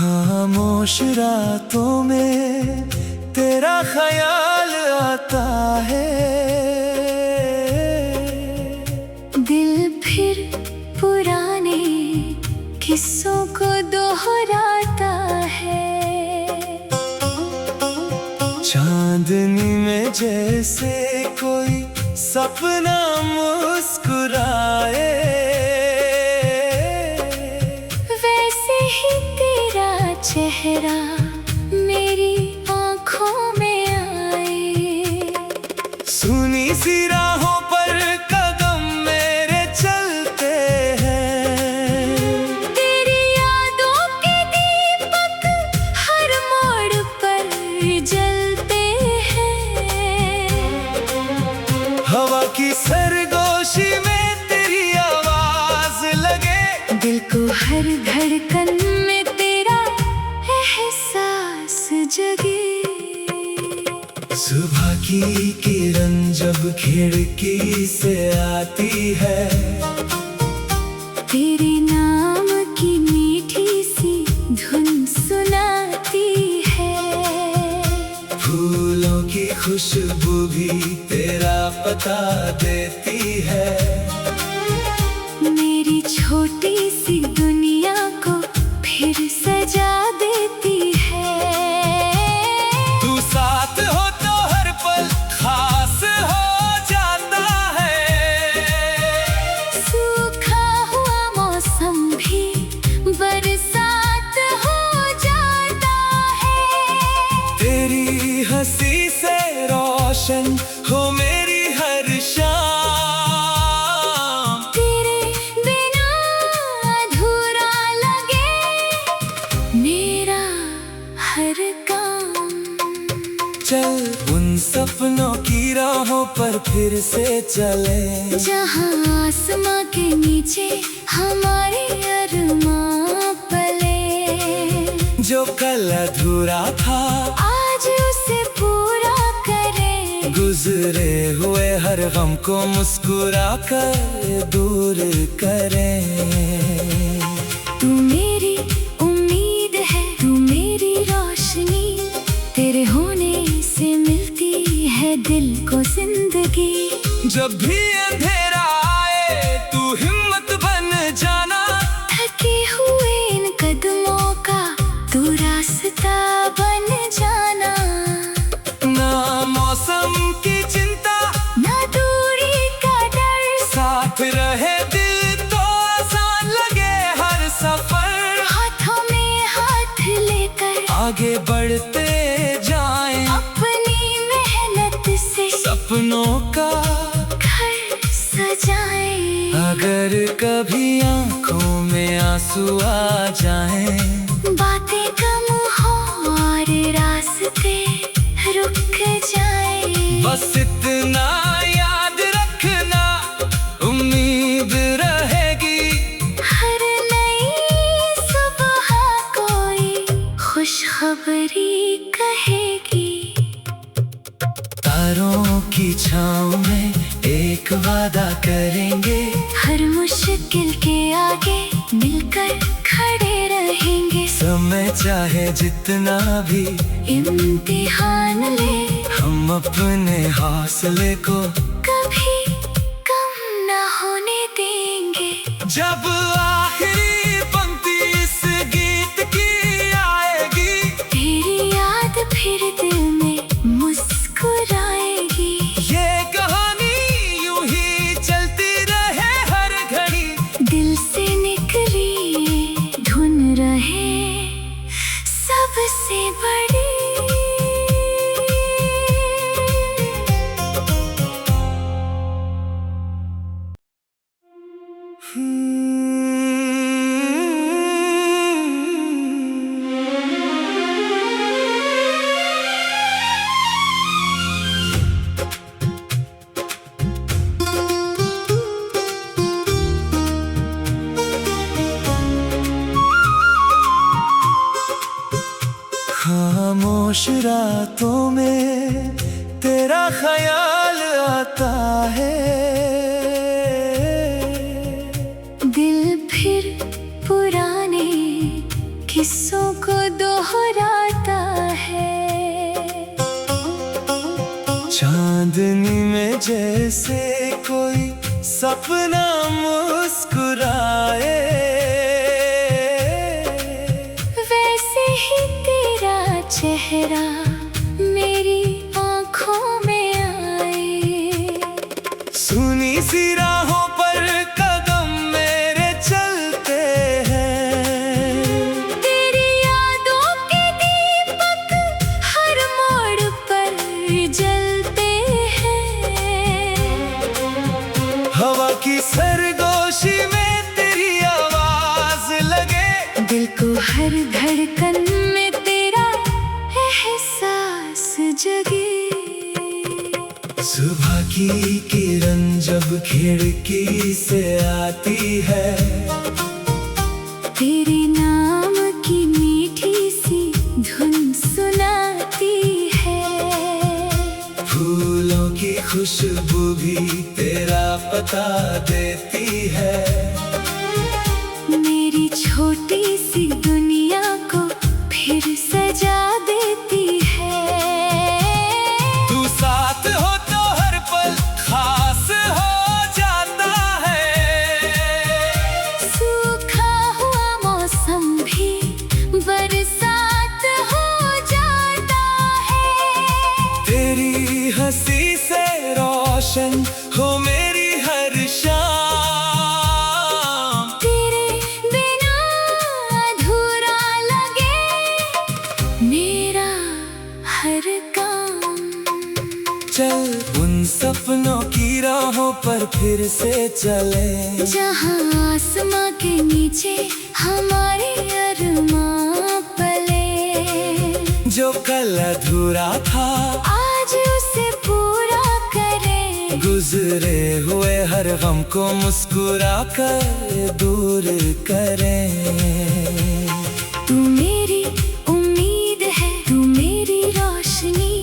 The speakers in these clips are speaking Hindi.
खामोश रातों में तेरा ख्याल आता है, दिल फिर पुराने किस्सों को दोहराता है। चांदनी में जैसे कोई सपना मुस्कुराए, वैसे ही तेरा चेहरा मेरी आँखों में आए। सुनी सी राहों पर कदम मेरे चलते हैं, तेरी यादों के दीपक हर मोड़ पर जलते हैं। हवा की सरगोशी में तेरी आवाज लगे, दिल को हर धड़कन में तेरा एहसास जगे। सुबह की किरण जब खिड़की से आती है, तेरे नाम की मीठी सी धुन सुनाती है। फूलों की खुशबू भी तेरा पता देती है, मेरी छोटी सी दुनिया को फिर सजा देती है। तू साथ हो तो हर पल खास हो जाता है, सूखा हुआ मौसम भी बरसात हो जाता है। तेरी हंसी से रोशन हो मेरी हर शाम, तेरे बिना अधूरा लगे मेरा हर काम। चल उन सपनों की राहों पर फिर से चले, जहाँ आसमां के नीचे हमारे अरमां पले। जो कल अधूरा था आज उसे पूरा करें, गुजरे हुए हर गम को मुस्कुरा कर दूर करें। तू मेरी उम्मीद है, तू मेरी रोशनी, तेरे होने से मिलती है दिल को जिंदगी। जब भी अंधेरा आए तू हिम्मत बन जाना, थके हुए इन कदमों का तू रास्ता बन जाना। ना मौसम की चिंता ना दूरी का डर, साथ रहे दिल तो आसान लगे हर सफर। हाथों में हाथ लेकर आगे बढ़ते जाएं, अपनी मेहनत से सपनों का घर सजाएं। अगर कभी आंखों में आंसू आ जाएं, बातें कम हो और रास्ते रुक जाए। बस इतना याद रखना, उम्मीद रहेगी। हर नई सुबह कोई खुशखबरी कहेगी। तारों की छाँव में एक वादा करेंगे, हर मुश्किल के आगे मिलकर खड़े रहेंगे। समय चाहे जितना भी इम्तिहान ले, हम अपने हौसले को कभी कम न होने देंगे। जब आखिरी पंक्ति इस गीत की आएगी, तेरी याद फिर दिल में मुस्कुराएगी। ये कहानी यूं ही चलती रहे हर घड़ी, दिल से निकली धुन रहे सबसे बड़ी। खामोश रातों में तेरा ख्याल आता है। दिल फिर पुराने किस्सों को दोहराता है। चांदनी में जैसे कोई सपना मुस्कुराए, वैसे ही तेरा चेहरा मेरी आंखों में आए। सुनी सी राहों पर कदम मेरे चलते हैं। तेरी यादों के दीपक हर मोड़ पर जलते हैं। हवा की सरगोशी में तेरी आवाज लगे, दिल को हर धड़कन में तेरा एहसास जगे। सुबह की किरण जब खिड़की से आती है, तेरे नाम की मीठी सी धुन सुनाती है। फूलों की खुशबू भी तेरा पता देती है। मेरी छोटी सी दुनिया को फिर सजा देती है। तू साथ हो तो हर पल खास हो जाता है। सूखा हुआ मौसम भी बरसात हो जाता है। तेरी हंसी से रोशन हो मेरी हर शाम। तेरे बिना अधूरा लगे मेरा हर काम। चल उन सपनों की राहों पर फिर से चले, जहाँ आसमां के नीचे हमारे अरमां पले। जो कल अधूरा था आज उसे पूरा करें। गुजरे हुए हर गम को मुस्कुरा कर दूर करें। तू मेरी उम्मीद है, तू मेरी रोशनी।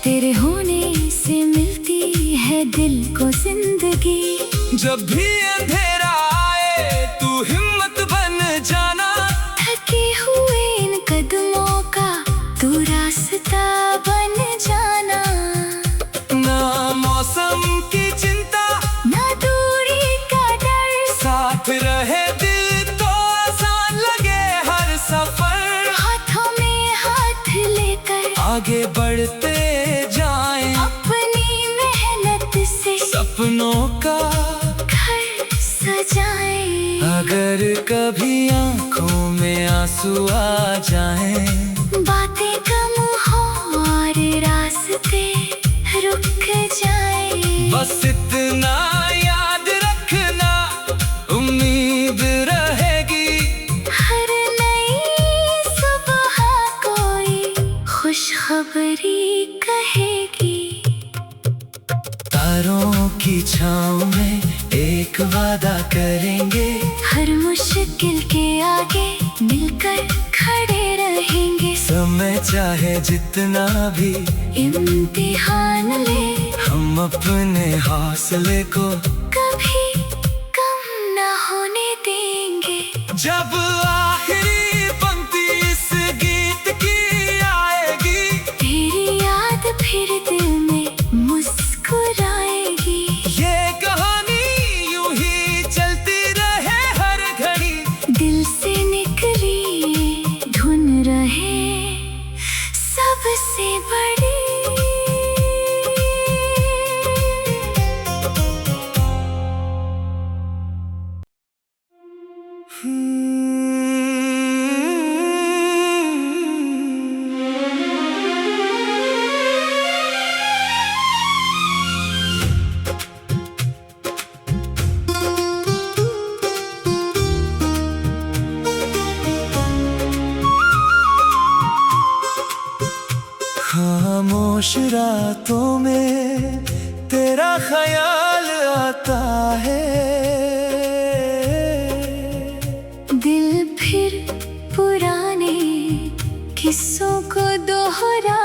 तेरे होने से मिलती है दिल को जिंदगी। जब भी अंधेरा आए तू हिम्मत बन जाना। थके हुए इन कदमों का तू रास्ता बन जाना। ना मौसम की चिंता ना दूरी का डर, साथ रहे दिल तो आसान लगे हर सफर। हाथों में हाथ लेकर आगे बढ़ते जाएं, अपनी मेहनत से सपनों का घर सजाएं। अगर कभी आंखों में आंसू आ जाएं, बातें कम हो और रास्ते रुक जाए। बस इतना याद रखना, उम्मीद रहेगी। हर नई सुबह कोई खुशखबरी कहेगी। तारों की छाँव में एक वादा करेंगे, हर मुश्किल के आगे मिलकर खड़े रहेंगे। समय चाहे जितना भी इम्तिहान ले, हम अपने हौसले को कभी कम न होने देंगे। जब आखिरी पंक्ति इस गीत की आएगी, तेरी याद फिर दिल में मुस्कुराएगी। ये कहानी यूं ही चलती रहे हर घड़ी। दिल से निकली धुन रहे सबसे बड़ी। खामोश रातों में तेरा ख्याल आता है। दिल फिर पुराने किस्सों को दोहरा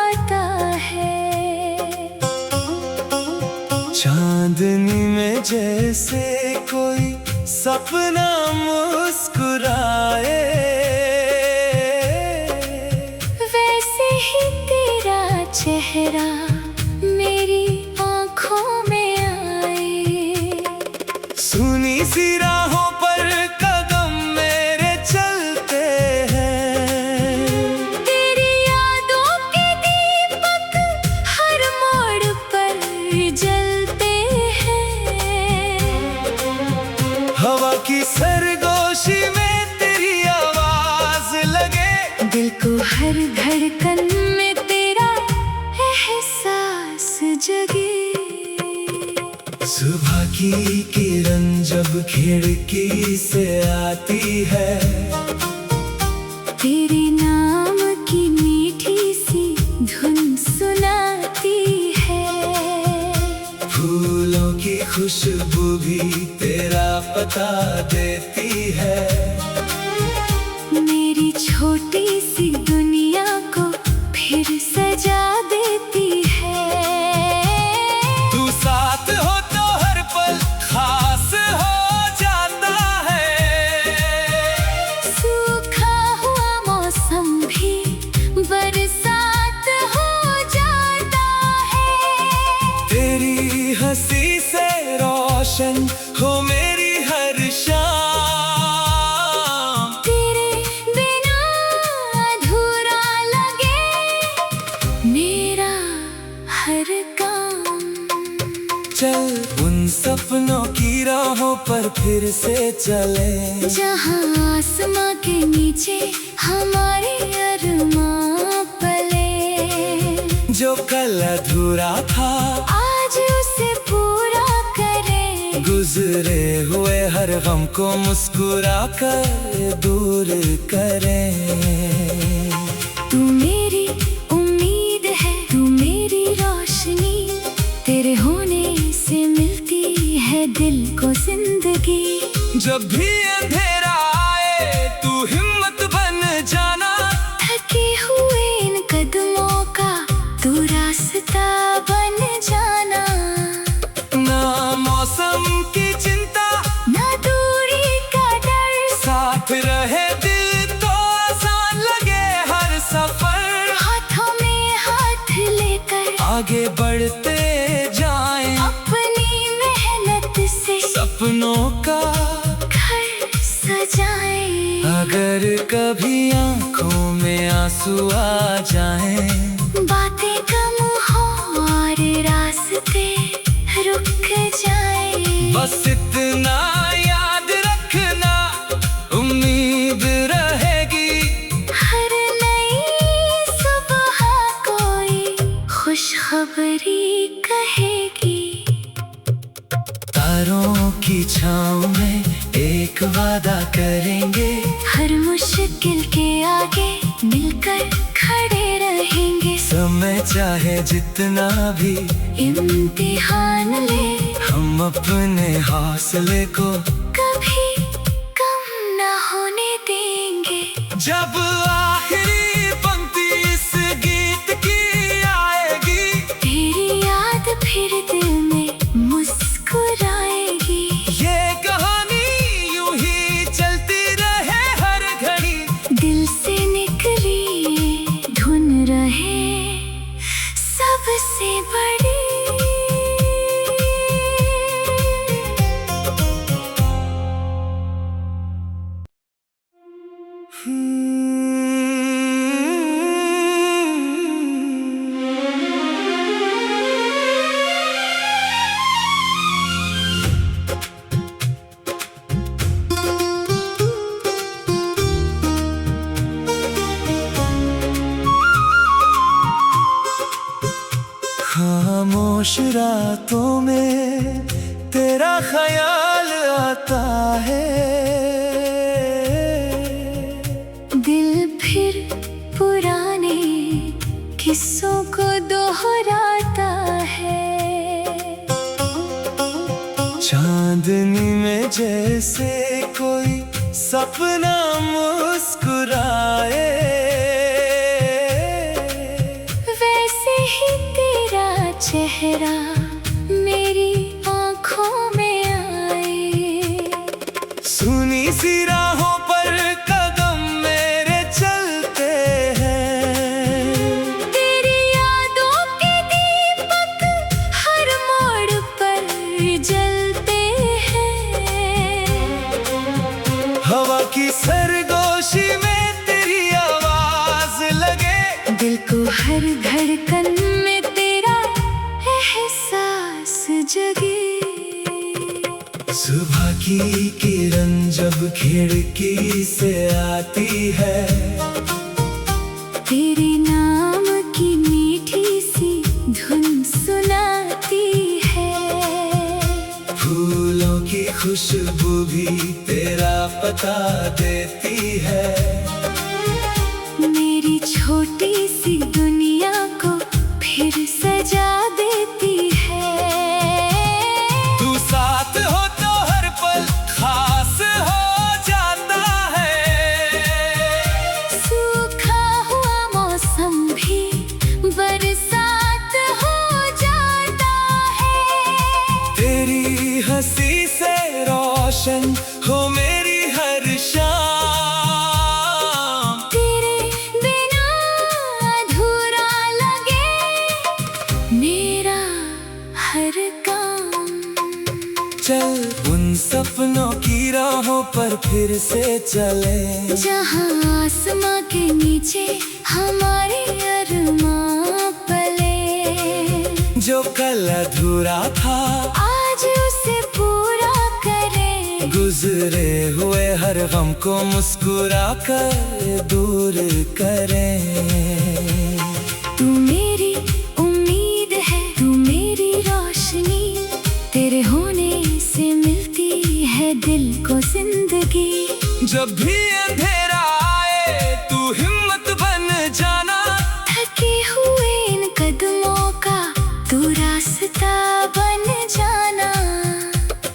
चांदनी में जैसे कोई सपना मुस्कुराए, वैसे ही तेरा चेहरा मेरी आँखों में आए। सुनी सी राहों पर कदम मेरे चलते हैं, तेरी यादों के दीपक हर मोड़ पर जलते हैं। हवा की सरगोशी में तेरी आवाज लगे, दिल को हर धड़कन में तेरा एहसास जगे। सुबह की किरण जब खिड़की से आती है, तेरे नाम की मीठी सी धुन सुनाती है। फूलों की खुशबू भी तेरा पता देती है। मेरी छोटी सी दुनिया को फिर सजा देती है। तू साथ हो तो हर पल खास हो जाता है, सूखा हुआ मौसम भी बरसात हो जाता है। तेरी हंसी से रोशन हो मेरी हर शाम, तेरे बिना अधूरा लगे मेरा हर काम। चल उन सपनों की राहों पर फिर से चले, जहाँ आसमां के नीचे हमारे अरमां पले। जो कल अधूरा था आज उसे पूरा करें। गुजरे हुए हर गम को मुस्कुरा कर दूर करें। तू मेरी उम्मीद है, तू मेरी रोशनी, तेरे होने से मिलती है दिल को जिंदगी। जब भी अंधेरा आए तू हिम्मत बन जाना, थके हुए इन कदमों का तू रास्ता बन जाना। ना मौसम की चिंता ना दूरी का डर, साथ रहे दिल तो आसान लगे हर सफर। हाथों में हाथ लेकर आगे बढ़ते जाएं, अपनी मेहनत से सपनों का घर सजाए। अगर कभी आंखों में आंसू आ जाएं, बातें कम हो और रास्ते रुक जाए। बस इतना याद रखना, उम्मीद रहेगी। हर नई सुबह कोई खुशखबरी कहेगी। तारों की छाँव में एक वादा करेंगे, हर मुश्किल के आगे मिलकर खड़े रहेंगे। समय चाहे जितना भी इम्तिहान ले, हम अपने हौसले को कभी कम न होने देंगे। जब आखिरी पंक्ति इस गीत की आएगी, तेरी याद फिर दिल में मुस्कुराएगी। ये कहानी यूं ही चलती रहे हर घड़ी, दिल से निकली ये धुन रहे सबसे बड़ी। खामोश रातों में तेरा ख्याल आता है, दिल फिर पुराने किस्सों को दोहराता है। चांदनी में जैसे कोई सपना मुस्कुराए, वैसे ही तेरा चेहरा मेरी सी राहों पर कदम मेरे चलते हैं। तेरी यादों के दीपक हर मोड़ पर जलते हैं। हवा की सरगोशी में तेरी आवाज लगे, दिल को हर धड़कन में तेरा एहसास जगे। सुबह की किरण जब खिड़की से आती है, तेरे नाम की मीठी सी धुन सुनाती है। फूलों की खुशबू भी तेरा पता देती है। मेरी छोटी सी दुनिया को फिर सजा देती है। तू साथ हो तो हर पल खास हो जाता है। सूखा हुआ मौसम भी बरसात हो जाता है। तेरी हंसी से रोशन हो मेरी हर शाम। तेरे बिना अधूरा लगे मेरा हर काम। चल उन सपनों की राहों पर फिर से चले, जहाँ आसमां के नीचे हमारे अरमां पले। जो कल अधूरा था आज उसे पूरा करें। गुजरे हुए हर गम को मुस्कुरा कर दूर करें। तू मेरी उम्मीद है, तू मेरी रोशनी। तेरे होने से मिलती है दिल को जिंदगी। जब भी अंधेरा आए तू हिम्मत बन जाना। थके हुए इन कदमों का तू रास्ता बन जाना।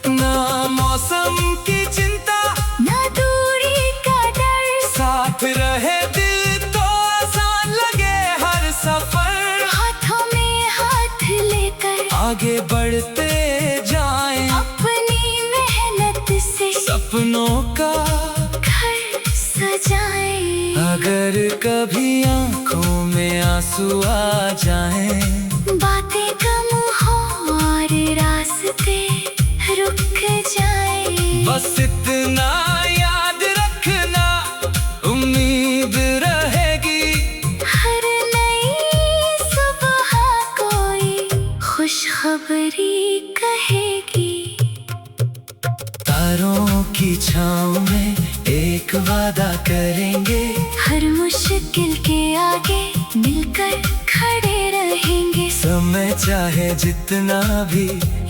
ना मौसम की चिंता ना दूरी का डर, साथ रहे दिल तो आसान लगे हर सफर। हाथों में हाथ लेकर आगे बढ़ते जाएं, अपनी मेहनत से सपनों का घर सजाएं। अगर कभी आंखों में आंसू आ जाएं, बातें कम हो और रास्ते रुक जाए। बस इतना याद रखना, उम्मीद रहेगी। हर नई सुबह कोई खुशखबरी कहेगी। तारों की छाँव में एक वादा करेंगे, हर मुश्किल के आगे मिलकर खड़े रहेंगे। समय चाहे जितना भी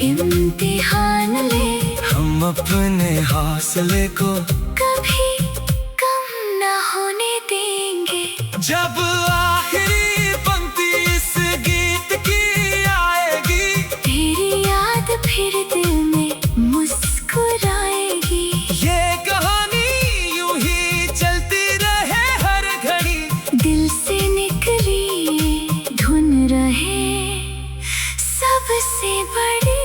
इम्तिहान ले, हम अपने हौसले को कभी कम ना होने देंगे। जब आखिरी पंक्ति इस गीत की आएगी, तेरी याद फिर दिल में मुस्कुराएगी। ये कहानी यूं ही चलती रहे हर घड़ी। दिल से निकली ये धुन रहे सबसे बड़ी।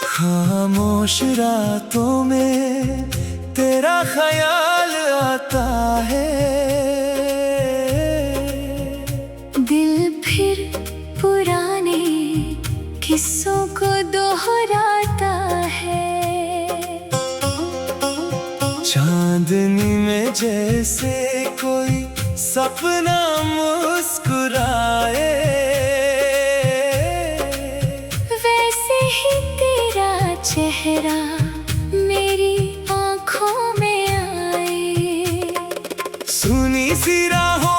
खामोश रातों में तेरा ख्याल आता है। दिल फिर पुराने किस्सों को दोहराता है। चांदनी में जैसे कोई सपना मुस्कुराए, वैसे ही तेरा चेहरा मेरी आंखों में आए। सुनी सी राहों